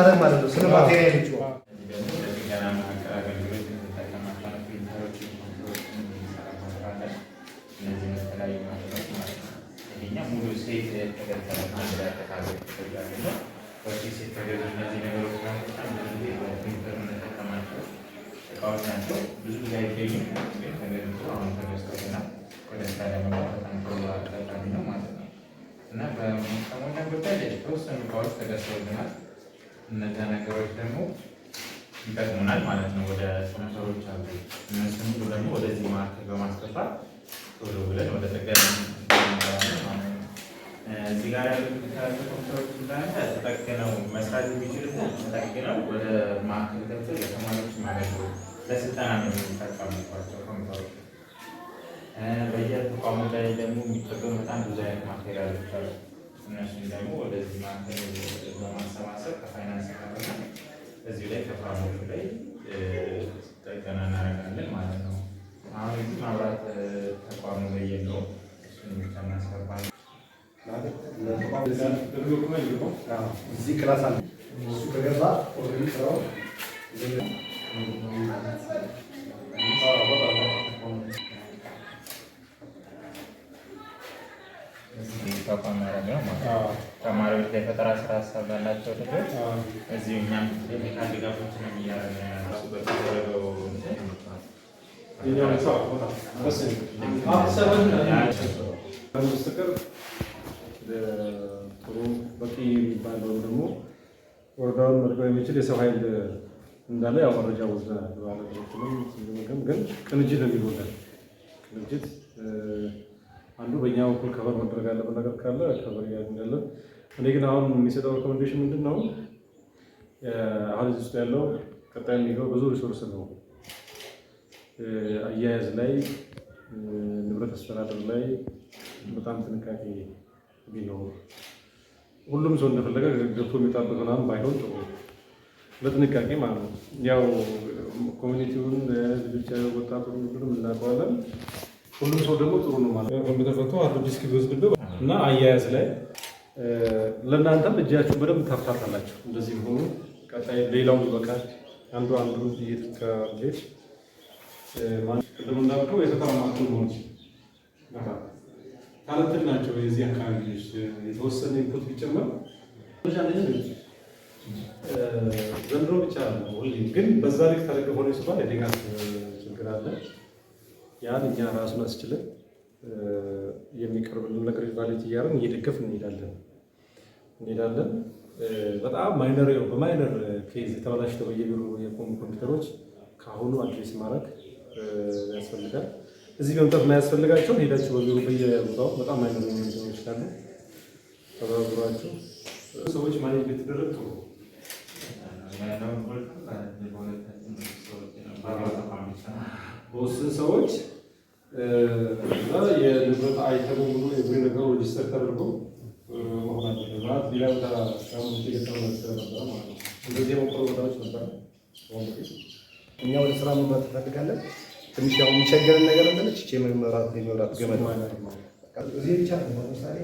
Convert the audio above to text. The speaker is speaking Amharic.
ስናደርግ ማለት ነው። ስለ ማቴሪያል ልጅ ብዙ ጊዜ አይገኙም፣ ግን ተገኝቶ አሁን ተገዝቶና ወደ ስራ ለመግባት በጣም ጥሩ አጋጣሚ ነው ማለት ነው። እና ከሞላ ጎደል የተወሰኑ እቃዎች ተገዝተውልናል። እነዚያ ነገሮች ደግሞ ይጠቅሙናል ማለት ነው። ወደ ስፖንሰሮች አሉ። እነሱም ደግሞ ወደዚህ ማዕከል በማስገባት ቶሎ ብለን ወደ ጥገና እዚህ ጋር ያሉት ስፖንሰሮች እንዳለ ተጠግነው መስራት የሚችሉት ተጠግነው ወደ ማዕከል ገብተው ለተማሪዎች ማገልገል ለስልጠና ነው የሚጠቀሙባቸው ኮምፒውተሮች። በየተቋሙ ላይ ደግሞ የሚጠቀሙ በጣም ብዙ አይነት ማቴሪያሎች አሉ። እነሱም ደግሞ ወደዚህ ማዕከል በማሰባሰብ ከፋይናንስ ጋርና እዚህ ላይ ከፋሞቹ ላይ ጥገና እናደርጋለን ማለት ነው። አሁን እዚህ ማብራት ተቋሙ ላይ የለውም፣ እሱን ብቻ እናስገባለን። እዚህ ክላስ አለ። እሱ ከገባ ኦልሬዲ ስራው ተቋም ማድረግ ነው ማለት ነው። ተማሪዎች ላይ ፈጠራ ስራ ሀሳብ ላላቸው ልጆች እዚሁ እኛም ቴክኒካል ድጋፎችን እያደረግን ራሱ በተደረገው በስተቀር ጥሩ በቂ የሚባለው ደግሞ ወረዳውን መድረግ የሚችል የሰው ኃይል እንዳለ ያው መረጃ ወስደናል። ባለቤቶችንም ግን ቅንጅት ነው የሚጎዳል። ቅንጅት አንዱ በእኛ በኩል ከበር መድረግ ያለበት ነገር ካለ ከበር እያደረግን። እኔ ግን አሁን የሚሰጠው ሪኮሜንዴሽን ምንድን ነው? አሁን እዚህ ውስጥ ያለው ቀጣይ የሚገው ብዙ ሪሶርስ ነው። አያያዝ ላይ፣ ንብረት አስተዳደር ላይ በጣም ጥንቃቄ ቢኖር፣ ሁሉም ሰው እንደፈለገ ገብቶ የሚጣበቅ ምናምን ባይሆን ጥሩ በጥንቃቄ ማለት ነው። ያው ኮሚኒቲውን ልጆች ወጣቱን ሁሉም እናውቀዋለን። ሁሉም ሰው ደግሞ ጥሩ ነው ማለት ነው። ኮምፒውተር ፈቶ ሃርድ ዲስክ ቢወስድብህ እና አያያዝ ላይ ለእናንተም እጃችሁ በደንብ ታፍታታላችሁ። እንደዚህ ሆኑ ቀጣይ ሌላው ይበቃል። አንዱ እየተከቤት ቅድም እንዳልከው የተተማማቱ ሆኖች ታለንት ናቸው። የዚህ አካባቢ ልጆች የተወሰነ ኢንፑት ቢጨመር ዘንድሮ ብቻ ነው ሁሌ ግን በዛ ልክ ተደግፎ ነው ሲባል የድጋፍ ችግር አለ። ያን እኛ ራሱን አስችለን የሚቀርብልን ነገር ቫሊቲ እያደረግን እየደገፍን እንሄዳለን። በጣም በማይነር ኬዝ የተበላሽተው በየቢሮ የቆሙ ኮምፒውተሮች ከአሁኑ አድሬስ ማድረግ ያስፈልጋል። እዚህ መምጣት የማያስፈልጋቸው ሄዳችሁ በቢሮ በየቦታው በጣም ማይነር ኮምፒውተሮች ካሉ ተባብሯቸው ሰዎች ማኔጅ የተደረግ ጥሩ በውስን ሰዎች የንብረት አይተሙ ብሎ የብሬ ነገሩ ሪጅስተር ተደርጎ መሆን አለበት። ሌላ ቦታ ገጠመ ነበረ ማለት ነው። እንደዚህ የሞከሩ ቦታዎች ነበረ። እኛ ወደ ስራ መግባት እንፈልጋለን። ትንሽ ያው የሚቸገረን ነገር እንደነች የመብራት ገመድ እዚህ ብቻ ነው። ለምሳሌ